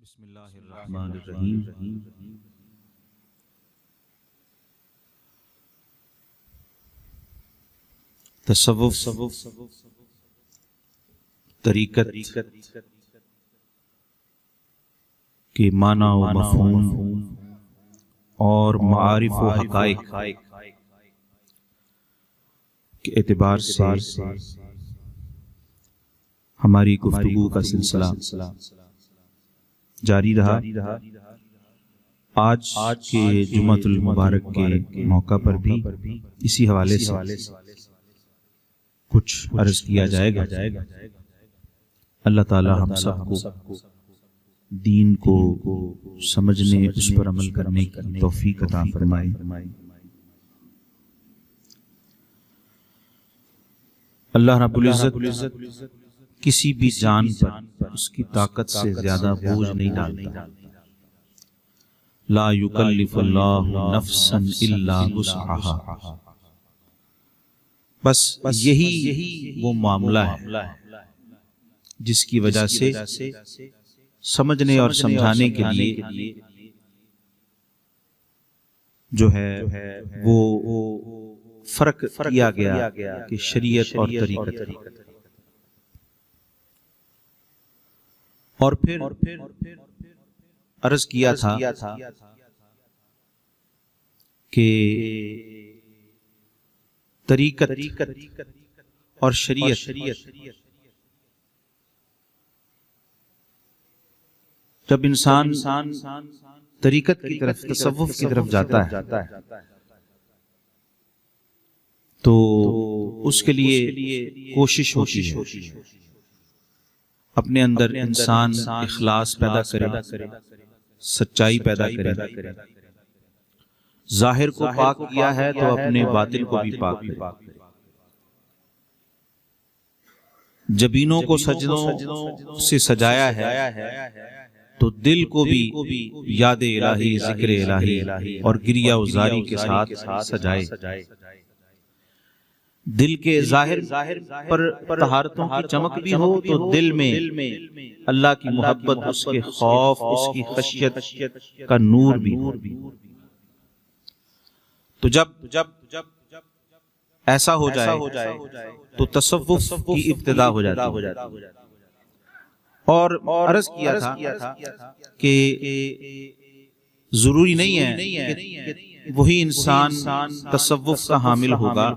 بسم اللہ الرحمن الرحیم۔ تصوف طریقت کے معنی و مفہوم اور معارف و حقائق کے اعتبار سے ہماری گفتگو کا سلسلہ جاری رہا۔ آج کے جمعۃ المبارک کے موقع پر بھی اسی حوالے سے کچھ عرض کیا جائے گا۔ اللہ تعالی ہم سب کو دین کو سمجھنے، اس پر عمل کرنے کی توفیق عطا فرمائے۔ اللہ رب العزت کسی بھی جان پر اس کی طاقت سے زیادہ بوجھ نہیں ڈالتا۔ لا یکلف اللہ نفسا الا وسعها۔ بس یہی وہ معاملہ ہے جس کی وجہ سے سمجھنے اور سمجھانے کے لیے جو ہے وہ فرق کیا گیا کہ شریعت اور طریقت، اور پھر عرض کیا تھا کہ طریقت اور شریعت جب انسان طریقت کی طرف، تصوف کی طرف جاتا ہے تو اس کے لیے کوشش ہوتی ہے اپنے اندر انسان اخلاص پیدا کرے، سچائی پیدا کرے، ظاہر کو پاک کیا ہے تو اپنے باطن کو بھی پاک کرے، جبینوں کو سجدوں سے سجایا ہے تو دل کو بھی یاد الہی، ذکر الہی اور گریہ و زاری کے ساتھ سجائے۔ دل کے ظاہر پر طہارتوں کی چمک بھی ہو تو دل میں اللہ کی محبت، اس کے خوف، اس کی خشیت کا نور بھی ہو۔ تو جب ایسا ہو جائے تو تصوف کی ابتدا ہو جاتی۔ اور عرض کیا تھا کہ ضروری نہیں ہے کہ وہی انسان تصوف کا حامل ہوگا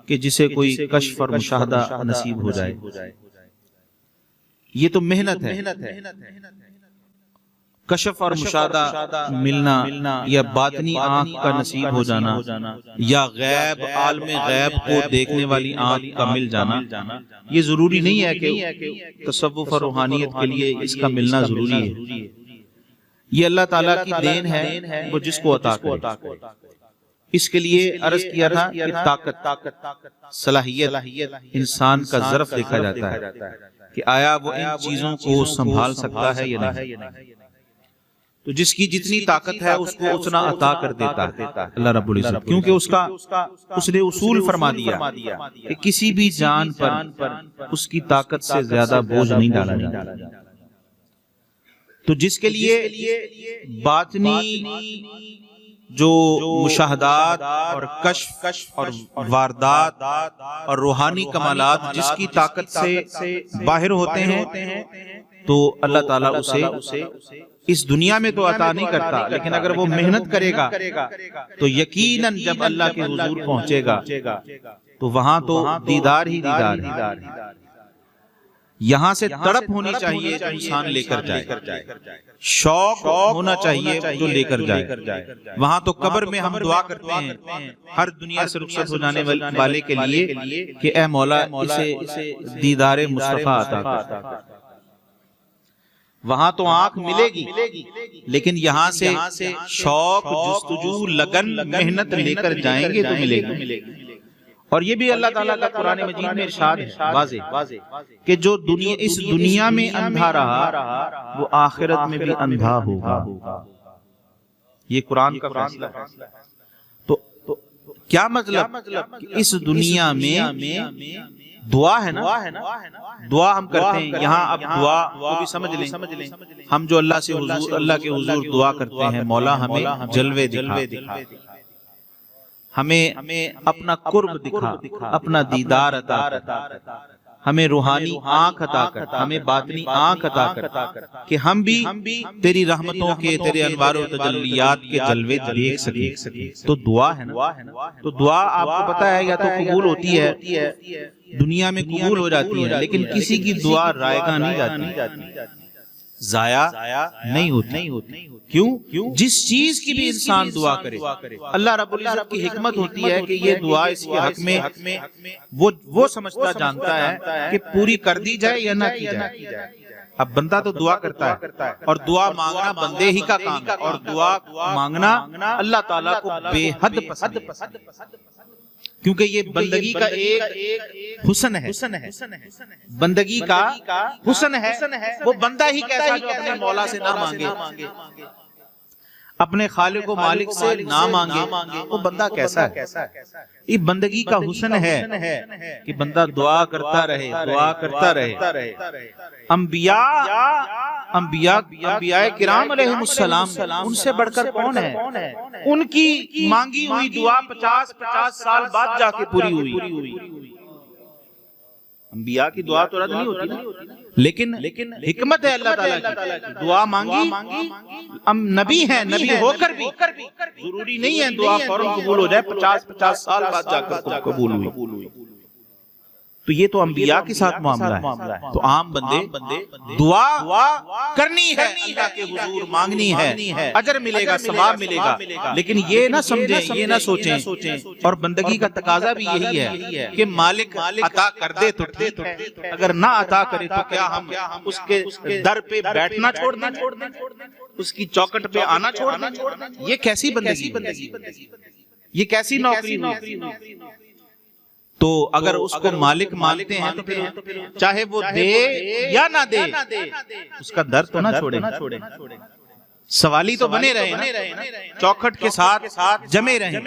کہ جسے کوئی کشف اور مشاہدہ نصیب ہو جائے۔ یہ تو محنت ہے، کشف اور مشاہدہ ملنا یا باطنی آنکھ کا نصیب ہو جانا یا غیب، عالم غیب کو دیکھنے والی آنکھ کا مل جانا، یہ ضروری نہیں ہے کہ تصوف اور روحانیت کے لیے اس کا ملنا ضروری ہے۔ یہ اللہ تعالیٰ کی دین ہے، وہ جس کو عطا کرے۔ اس کے لیے عرض کیا تھا کہ طاقت، صلاحیت انسان کا ظرف دیکھا جاتا ہے کہ آیا وہ ان چیزوں کو سنبھال سکتا ہے یا نہیں۔ تو جس کی جتنی طاقت ہے اس کو اتنا عطا کر دیتا ہے اللہ رب العزت، کیونکہ اس نے اصول فرما دیا کہ کسی بھی جان پر اس کی طاقت سے زیادہ بوجھ نہیں ڈالا جاتا۔ تو جس کے لیے باطنی جو مشاہدات اور کشف اور واردات اور روحانی کمالات جس کی طاقت سے باہر ہوتے ہیں تو اللہ تعالیٰ اسے اس دنیا میں تو عطا نہیں کرتا، لیکن اگر وہ محنت کرے گا تو یقیناً جب اللہ کے حضور پہنچے گا تو وہاں تو دیدار ہی دیدار ہے۔ یہاں سے تڑپ ہونی چاہیے جو انسان لے کر جائے، شوق ہونا چاہیے جو لے کر جائے۔ وہاں تو قبر میں ہم دعا کرتے ہیں ہر دنیا سے رخصت ہو جانے والے کے لیے کہ اے مولا اسے دیدار مصطفیٰ عطا کر۔ وہاں تو آنکھ ملے گی، لیکن یہاں سے شوق، جستجو، لگن، محنت لے کر جائیں گے تو ملے گی۔ اور یہ بھی اللہ تعالیٰ کا قرآن مجید میں ارشاد ہے واضح کہ جو اس دنیا میں اندھا رہا وہ آخرت میں بھی اندھا ہوگا۔ یہ قرآن کا فیصلہ ہے۔ تو کیا مطلب کہ اس دنیا میں دعا ہے نا، دعا ہم کرتے ہیں یہاں. اب دعا کو بھی سمجھ لیں. ہم جو اللہ سے حضور، اللہ کے حضور دعا کرتے ہیں، مولا ہمیں جلوے دکھا، ہمیں اپنا قرب دکھا، اپنا دیدار عطا کر، ہمیں روحانی آنکھ عطا کر، ہمیں باطنی آنکھ عطا کر کہ ہم بھی تیری رحمتوں کے، تیرے انوار و تجلیات کے جلوے دیکھ سکیں. تو دعا ہے نا. تو دعا آپ کو پتا ہے یا تو قبول ہوتی ہے، دنیا میں قبول ہو جاتی ہے، لیکن کسی کی دعا رائگاں نہیں جاتی، ضائع نہیں ہوتی. کیوں؟ جس چیز کی بھی انسان دعا کرے، اللہ رب العزت کی حکمت ہوتی ہے کہ یہ دعا اس کے حق میں وہ سمجھتا جانتا ہے کہ پوری کر دی جائے یا نہ کی جائے. اب بندہ تو دعا کرتا ہے، اور دعا مانگنا بندے ہی کا کام ہے، اور دعا مانگنا اللہ تعالیٰ کو بے حد پسند ہے، کیونکہ یہ بندگی کا ایک حسن ہے. بندگی کا حسن ہے. وہ بندہ ہی کیسا جو اپنے مولا سے نہ مانگے، اپنے خالق و مالک سے نہ مانگے، وہ بندہ کیسا ہے. یہ بندگی کا حسن ہے کہ بندہ دعا کرتا رہے. انبیاء کرام علیہ السلام، ان سے بڑھ کر کون ہے؟ ان کی مانگی ہوئی دعا 50 سال بعد جا کے پوری ہوئی. انبیاء کی دعا تو رد نہیں ہوتی نا، لیکن حکمت ہے اللہ تعالیٰ کی. دعا مانگی، ہم نبی ہیں، نبی ہو کر بھی ضروری نہیں ہے دعا فوراً قبول ہو جائے، 50 سال بعد جا کر قبول ہوئی. تو یہ تو انبیاء کے ساتھ معاملہ ہے. تو عام بندے دعا کرنی ہے، اللہ کے حضور مانگنی ہے، اجر ملے گا، ثواب ملے گا. لیکن یہ نہ سمجھیں، یہ نہ سوچیں، اور بندگی کا تقاضا بھی یہی ہے کہ مالک عطا کر دے تو ٹھیک ہے، اگر نہ عطا کرے تو کیا ہم اس کے در پہ بیٹھنا چھوڑ دیں، اس کی چوکٹ پہ آنا چھوڑ دیں؟ یہ کیسی بندگی، یہ کیسی نوکری ہوئی؟ تو اگر اس کو مالک مانتے ہیں تو پھر چاہے وہ دے یا نہ دے، اس کا در تو نہ چھوڑے. سوالی تو بنے رہے، چوکھٹ کے ساتھ جمے رہے،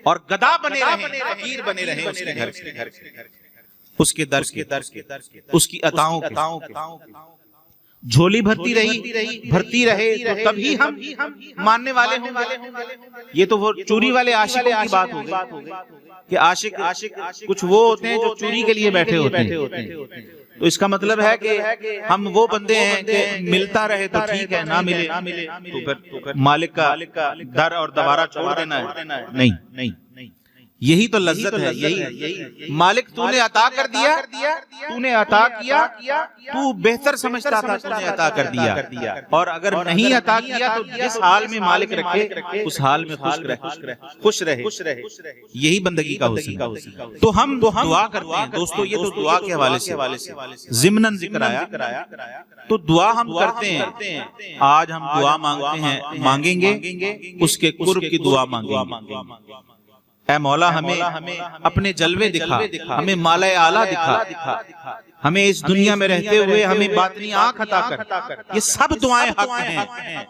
اور گدا بنے رہے، فقیر بنے رہے اس کے گھر، اس کے در کے، اس کی عطاؤں کے. جھولی بھرتی رہے تو تبھی ہم ماننے والے ہوں گے. یہ تو وہ چوری والے عاشقوں کی بات ہو گئی کہ عاشق کچھ وہ ہوتے ہیں جو چوری کے لیے بیٹھے ہوتے ہیں. تو اس کا مطلب ہے کہ ہم وہ بندے ہیں کہ ملتا رہے تو ٹھیک ہے، نہ ملے تو پھر مالک کا در اور دوبارہ چھوڑ دینا ہے. نہیں، یہی تو لذت ہے. یہی مالک تو نے عطا کر دیا، تو نے عطا کیا، تو بہتر سمجھتا تھا، تو نے عطا کر دیا. اور اگر نہیں عطا کیا تو جس حال میں مالک رکھے اس حال میں خوش رہے. یہی بندگی کا حسن ہے. تو ہم دعا کرتے ہیں دوستو. یہ تو دعا کے حوالے سے ضمناً ذکر آیا. تو دعا ہم کرتے ہیں. آج ہم دعا مانگتے ہیں، مانگیں گے اس کے قرب کی دعا مانگیں گے. اے مولا ہمیں اپنے جلوے دکھا، ہمیں مالا اعلیٰ دکھا، ہمیں اس دنیا میں رہتے ہوئے ہمیں باطنی آنکھ عطا کر. یہ سب دعائیں حق ہیں،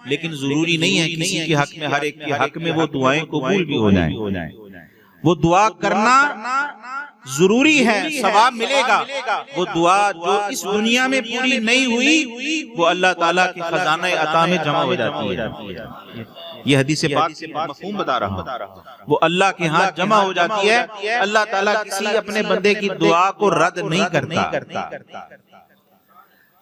لیکن ضروری نہیں ہے کسی کے حق میں، ہر ایک کے حق میں وہ دعائیں قبول بھی ہو جائیں. وہ دعا کرنا ضروری ہے، ثواب ملے گا. وہ دعا جو اس دنیا میں پوری نہیں ہوئی وہ اللہ تعالیٰ کی خزانہ عطا میں جمع ہو جاتی ہے. یہ حدیث پاک سے مفہوم بتا رہا ہوں. وہ اللہ کے ہاں جمع ہو جاتی ہے. اللہ تعالیٰ کسی اپنے بندے کی دعا کو رد نہیں کرتا.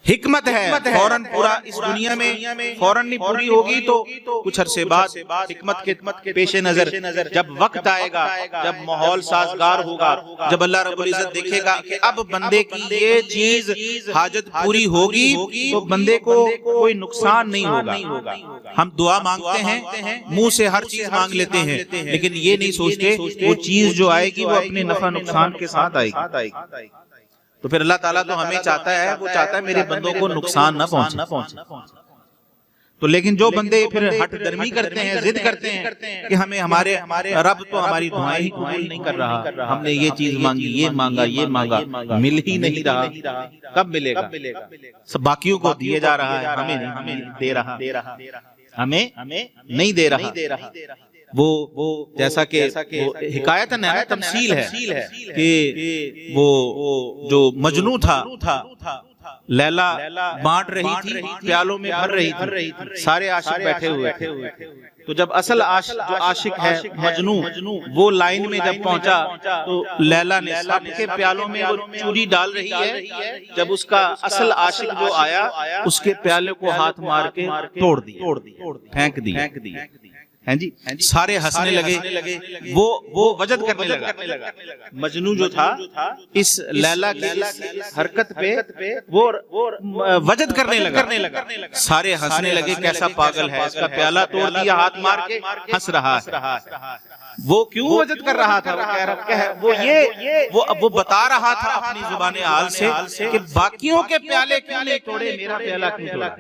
حکمت ہے، فوراً پورا اس دنیا میں فوراً نہیں پوری ہوگی تو کچھ عرصے بعد حکمت کے پیش نظر جب وقت آئے گا، جب ماحول سازگار ہوگا، جب اللہ رب العزت دیکھے گا کہ اب بندے کی یہ چیز حاجت پوری ہوگی تو بندے کو کوئی نقصان نہیں ہوگا. ہم دعا مانگتے ہیں، منہ سے ہر چیز مانگ لیتے ہیں، لیکن یہ نہیں سوچتے وہ چیز جو آئے گی وہ اپنے نفع نقصان کے ساتھ آئے گی. تو پھر اللہ تعالیٰ تو ہمیں چاہتا ہے، وہ چاہتا ہے میرے بندوں کو نقصان نہ پہنچے. تو لیکن جو بندے پھر ہٹ درمی کرتے ہیں، ضد کرتے ہیں کہ ہمیں ہمارے رب تو ہماری دعائیں ہی قبول نہیں کر رہا، ہم نے یہ چیز مانگی، یہ مانگا، مل ہی نہیں رہا، کب ملے گا؟ سب باقیوں کو دیے جا رہا ہے، ہمیں نہیں دے رہا، ہمیں نہیں دے رہا. وہ جیسا کہ حکایتاً ہے نا، تمثیل ہے کہ وہ جو مجنوں تھا، لیلا بانٹ رہی تھی، پیالوں میں بھر رہی تھی، سارے عاشق بیٹھے ہوئے تھے، تو جب اصل جو عاشق ہے مجنوں، وہ لائن میں جب پہنچا تو لیلا نے سب کے پیالوں میں وہ چوری ڈال رہی ہے، جب اس کا اصل عاشق جو آیا اس کے پیالے کو ہاتھ مار کے توڑ دیا، پھینک دیا، ہیں جی، سارے ہنسنے لگے، وہ وجد کرنے لگا، مجنوں جو تھا اس لیلا کی اس حرکت پہ وہ وجد کرنے لگا، سارے ہنسنے لگے، کیسا پاگل ہے، اس کا پیالہ توڑ دیا ہاتھ مار کے، ہنس رہا ہے۔ وہ کیوں وجد کر رہا تھا؟ وہ بتا رہا تھا اپنی زبان حال سے کہ باقیوں کے پیالے کیوں نہیں توڑے، میرا پیالہ کیوں توڑا؟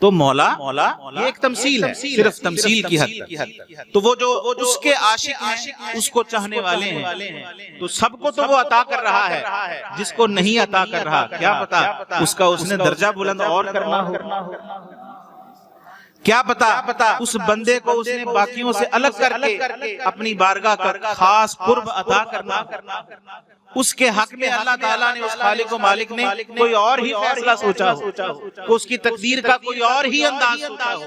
تو مولا یہ ایک تمثیل ہے، صرف تمثیل کی حد تک۔ تو وہ جو اس کے عاشق ہیں، اس کو چاہنے والے ہیں، تو سب کو تو وہ عطا کر رہا ہے، جس کو نہیں عطا کر رہا کیا پتا اس کا اس نے درجہ بلند اور کرنا ہو، کیا پتا اس بندے کو اس نے باقیوں سے الگ کر کے اپنی بارگاہ کا خاص قرب عطا کرنا، اس کے حق میں اللہ تعالیٰ نے، اس خالق و مالک نے کوئی اور ہی فیصلہ سوچا ہو، اس کی تقدیر کا کوئی اور ہی انداز سوچا ہو،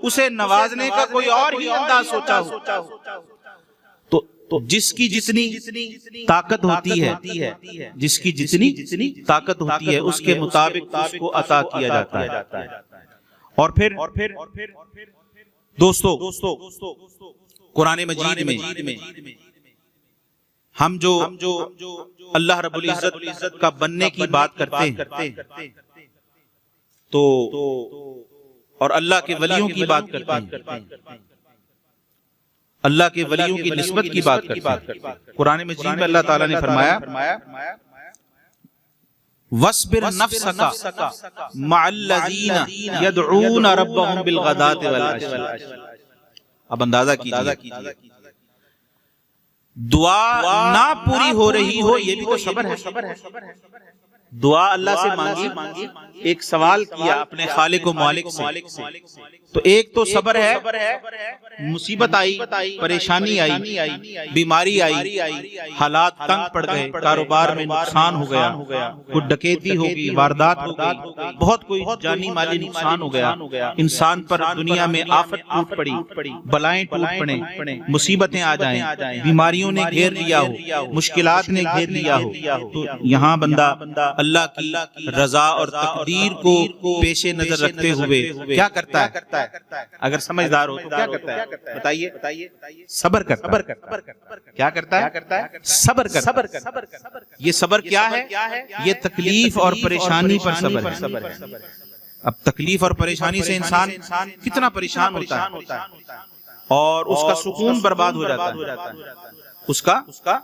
اسے نوازنے کا کوئی اور ہی انداز سوچا ہو، تو جس کی جتنی طاقت ہوتی ہے، جس کی جتنی طاقت ہوتی ہے اس کے مطابق اس کو عطا کیا جاتا ہے۔ اور پھر دوستو قرآن مجید میں ہم جو اللہ رب العزت کا بننے کی بات کرتے ہیں تو اور اللہ کے ولیوں کی بات کرتے ہیں، اللہ کے ولیوں کی نسبت کی بات کرتے ہیں، قرآن مجید میں اللہ تعالیٰ نے فرمایا وَاصْبِرْ نَفْسَكَ مَعَ الَّذِينَ يَدْعُونَ رَبَّهُمْ بِالْغَدَاةِ وَالْعَشِيِّ۔ اب اندازہ کیجئے، دعا نہ پوری ہو رہی ہو، یہ بھی تو صبر ہے۔ دعا اللہ سے مانگی، ایک سوال کیا اپنے خالق و مالک سے، تو ایک تو صبر ہے، مصیبت آئی، پریشانی آئی، بیماری آئی، حالات تنگ پڑ گئے، کاروبار میں نقصان ہو گیا، کوئی ڈکیتی ہو گئی، واردات ہو گئی، بہت کوئی جانی مالی نقصان ہو گیا، انسان پر دنیا میں آفت ٹوٹ پڑی، بلائیں ٹوٹ پڑیں، مصیبتیں آ جائیں، بیماریوں نے گھیر لیا ہو، مشکلات نے گھیر لیا ہو، تو یہاں بندہ اللہ کی رضا اور تقدیر کو پیش نظر رکھتے ہوئے کیا کرتا ہے؟ اگر سمجھدار ہو تو کیا کرتا ہے بتائیے؟ صبر کرتا ہے۔ کیا کرتا ہے؟ صبر کرتا ہے۔ یہ صبر کیا ہے؟ یہ تکلیف اور پریشانی پر صبر ہے۔ اب تکلیف اور پریشانی سے انسان کتنا پریشان ہوتا ہے اور اس کا سکون برباد ہو جاتا ہے، اس کا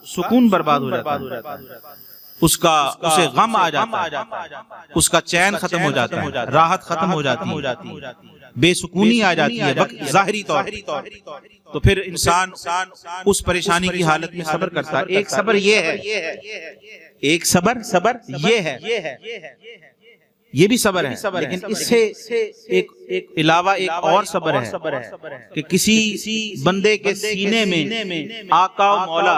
سکون برباد ہو جاتا ہے، اسے غم آ جاتا ہے، اس کا چین ختم ہو جاتا ہے، راحت ختم ہو جاتی ہے، بے سکونی آ جاتی ہے وقت ظاہری طور، تو پھر انسان اس پریشانی کی حالت میں صبر کرتا ہے۔ ایک صبر یہ ہے، ایک صبر یہ ہے، یہ بھی صبر ہے، لیکن اس سے ایک علاوہ ایک اور صبر ہے کہ کسی بندے کے سینے میں آقا و مولا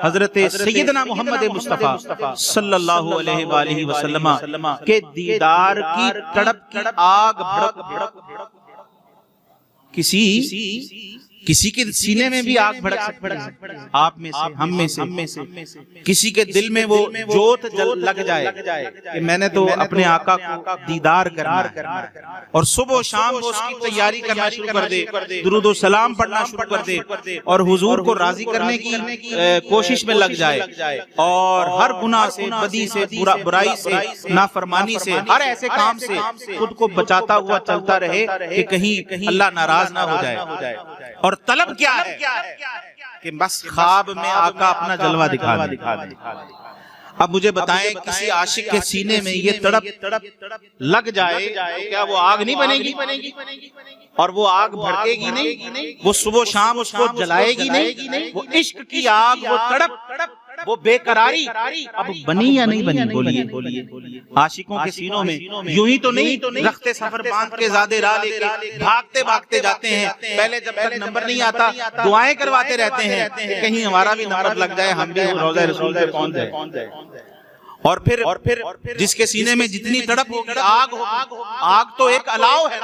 حضرت سیدنا محمد مصطفیٰ صلی اللہ علیہ وآلہ وسلم کے دیدار کی تڑپ کی آگ بھڑک، کسی کے سینے میں بھی آگ بھڑک سکتی ہے، آپ میں سے، ہم میں سے، کسی کے دل میں وہ جوت لگ جائے کہ میں نے تو اپنے آقا کو دیدار کرنا ہے، اور صبح و شام وہ اس کی تیاری کرنا شروع کر دے، درود و سلام پڑھنا شروع کر دے، اور حضور کو راضی کرنے کی کوشش میں لگ جائے، اور ہر گناہ سے، بدی سے، برائی سے، نافرمانی سے، ہر ایسے کام سے خود کو بچاتا ہوا چلتا رہے کہ کہیں اللہ ناراض نہ ہو جائے۔ اور طلب کیا ہے کہ بس خواب میں آقا اپنا جلوہ دکھا دے۔ اب مجھے بتائیں کسی عاشق کے سینے میں یہ تڑپ لگ جائے تو کیا وہ آگ نہیں بنے گی؟ اور وہ آگ بھڑکے گی نہیں؟ وہ صبح و شام اس کو جلائے گی نہیں؟ وہ عشق کی آگ، وہ تڑپ وہ بے قراری اب بنی یا نہیں بنی؟ بولیے عاشقوں کے سینوں میں یوں ہی تو نہیں رخت سفر باندھ کے زیادہ راہ لے کے بھاگتے بھاگتے جاتے ہیں. پہلے جب تک نمبر نہیں آتا دعائیں کرواتے رہتے ہیں کہ کہیں ہمارا بھی نمبر لگ جائے، ہم بھی روضہ رسول پہ پہنچ جائے. اور پھر جس کے سینے میں جتنی تڑپ ہوگی، آگ تو ایک الاؤ ہے،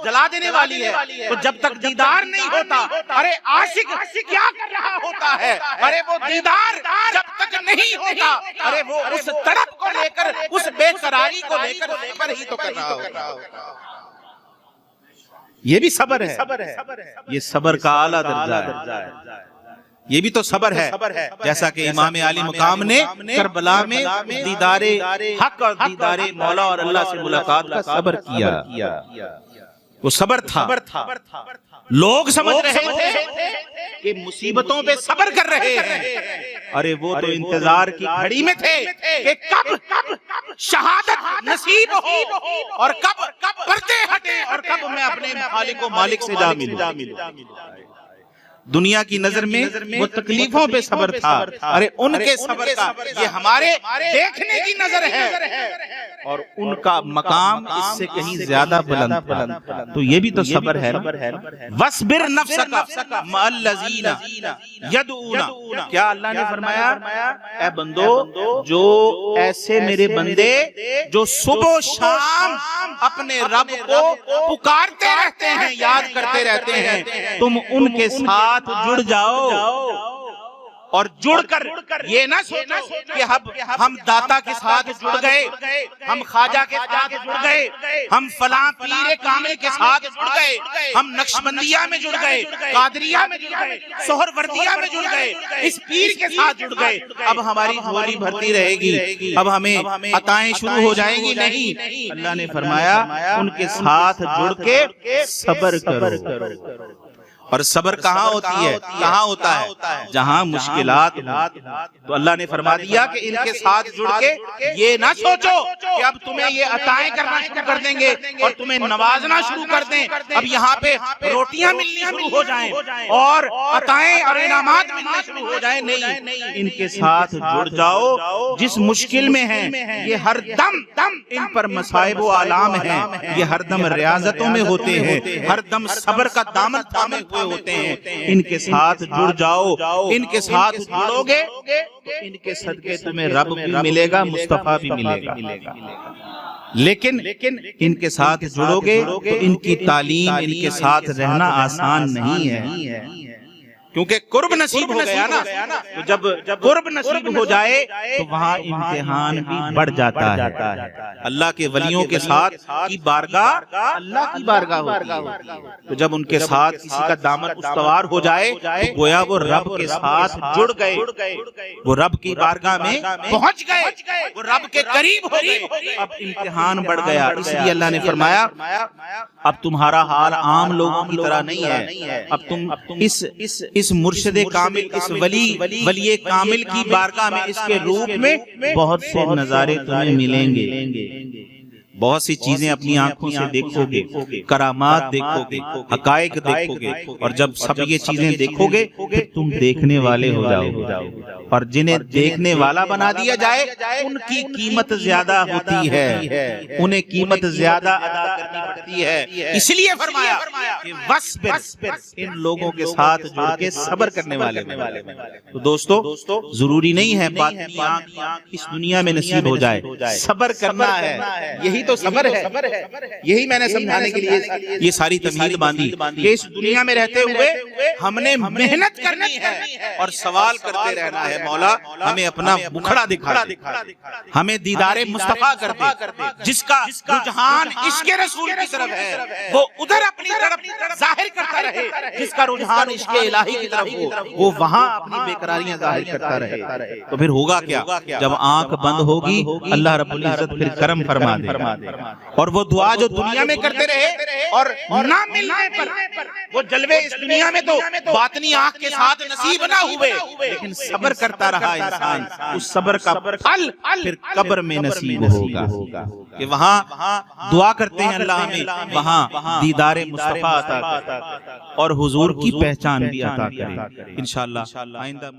جلا دینے والی ہے. تو جب تک دیدار نہیں ہوتا، ارے عاشق کیا کر رہا ہوتا ہے؟ ارے وہ دیدار جب تک نہیں ہوتا، ارے وہ اس تڑپ کو لے کر، اس بے قراری کو لے کر صبر ہی تو کر رہا ہوتا. یہ بھی صبر ہے، یہ صبر کا اعلیٰ درجہ ہے. یہ بھی تو صبر ہے، جیسا کہ امام عالی مقام نے کربلا میں دیدار حق اور دیدار مولا اور اللہ سے ملاقات کا صبر کیا. وہ صبر تھا. لوگ سمجھ رہے تھے کہ مصیبتوں پہ صبر کر رہے ہیں، ارے وہ تو انتظار کی گھڑی میں تھے کہ کب شہادت نصیب ہو اور کب پردے ہٹے اور کب میں اپنے خالق و مالک سے جا ملوں. دنیا کی نظر میں وہ تکلیفوں پہ صبر تھا، ارے ان کے صبر کا یہ ہمارے دیکھنے کی نظر ہے، اور ان کا مقام اس سے کہیں زیادہ بلند تھا. تو یہ بھی تو صبر ہے. وَاصْبِرْ نَفْسَكَ مَعَ الَّذِينَ يَدْعُونَ، کیا اللہ نے فرمایا اے بندو، جو ایسے میرے بندے جو صبح و شام اپنے رب کو پکارتے رہتے ہیں، یاد کرتے رہتے ہیں، تم ان کے ساتھ جڑ جاؤ. اور جڑ کر یہ نہ سوچو کہ ہم داتا کے ساتھ جڑ گئے، ہم خواجہ کے ساتھ جڑ گئے، ہم فلاں پیر کامل کے ساتھ جڑ گئے، ہم نقشبندیہ میں جڑ گئے، قادریہ میں جڑ گئے، سہروردیہ میں جڑ گئے، اس پیر کے ساتھ جڑ گئے، اب ہماری جھولی بھرتی رہے گی، اب ہمیں عطائیں شروع ہو جائیں گی. نہیں، اللہ نے فرمایا ان کے ساتھ جڑ کے صبر کرو. اور صبر کہاں ہوتی ہے، کہاں ہوتا ہے؟ جہاں مشکلات ہوں. تو اللہ نے فرما دیا کہ ان کے ساتھ جڑ کے یہ نہ سوچو کہ اب تمہیں یہ عطائیں کرنا شروع کر دیں گے اور تمہیں نوازنا شروع کر دیں، اب یہاں پہ روٹیاں ملنی شروع ہو جائیں اور عطائیں اور انعامات ملنے شروع ہو جائیں. نہیں، ان کے ساتھ جڑ جاؤ. جس مشکل میں ہیں یہ ہر دم ان پر مصائب و آلام ہیں، یہ ہر دم ریاضتوں میں ہوتے ہیں، ہر دم صبر کا دامن تھامے ہوتے ہیں. ان کے ساتھ جڑ جاؤ. ان کے ساتھ جڑو گے تو ان کے صدقے تمہیں رب بھی ملے گا، مصطفیٰ بھی ملے گا. لیکن ان کے ساتھ جڑو گے تو ان کی تعلیم، ان کے ساتھ رہنا آسان نہیں ہے، کیونکہ قرب نصیب ہو گیا نا. تو جب قرب نصیب ہو جائے تو وہاں امتحان بھی بڑھ جاتا ہے. اللہ کے ولیوں کے ساتھ کی بارگاہ اللہ کی بارگاہ ہوتی ہے. تو جب ان کے ساتھ کسی کا دامن استوار ہو جائے تو گویا وہ رب کے ساتھ جڑ گئے، وہ رب کی بارگاہ میں پہنچ گئے، وہ رب کے قریب ہو گئے. اب امتحان بڑھ گیا، اس لیے اللہ نے فرمایا اب تمہارا حال عام لوگوں کی طرح نہیں ہے. اب تم اس مرشد کامل، اس ولی کامل کی بارگاہ میں، اس کے روپ میں بہت سے نظارے تمہیں ملیں گے. بہت سی چیزیں اپنی آنکھوں سے دیکھو گے، کرامات دیکھو گے، حقائق دیکھو گے، اور جب سب یہ چیزیں دیکھو گے پھر تم دیکھنے والے ہو جاؤ گے. اور جنہیں دیکھنے والا بنا دیا جائے ان کی قیمت زیادہ ہوتی ہے، انہیں قیمت زیادہ ادا کرنی پڑتی ہے. اس لیے فرمایا کہ وَاصْبِرْ، ان لوگوں کے ساتھ جڑ کے صبر کرنے والے. تو دوستو ضروری نہیں ہے باطنی آنکھ اس دنیا میں نصیب ہو جائے، صبر کرنا ہے. یہی تو صبر ہے. یہی میں نے سمجھانے کے لیے یہ ساری تمہید باندھی کہ اس دنیا میں رہتے ہوئے ہم نے محنت کرنی ہے اور سوال کرتے رہنا ہے مولا ہمیں اپنا مکھڑا دکھا دے، ہمیں دیدار مصطفیٰ کر دے. جس کا رجحان عشق رسول کی طرف ہے وہ ادھر اپنی طرف ظاہر کرتا رہے، جس کا رجحان عشق الہی کی طرف ہو وہ وہاں اپنی بے قراریاں ظاہر کرتا رہے. تو پھر ہوگا کیا؟ جب آنکھ بند ہوگی اللہ رب العزت پھر کرم فرما دے گا. اور وہ دعا جو دنیا میں کرتے رہے اور نہ ملنے پر وہ جلوے اس دنیا میں تو باطنی آنکھ کے ساتھ نصیب نہ ہوئے، لیکن صبر کرتا رہا انسان، اس صبر کا پھل پھر قبر میں نصیب ہوگا. کہ وہاں دعا کرتے ہیں اللہ ہمیں وہاں دیدار مصطفیٰ عطا کرے اور حضور کی پہچان بھی عطا کرے. انشاءاللہ آئندہ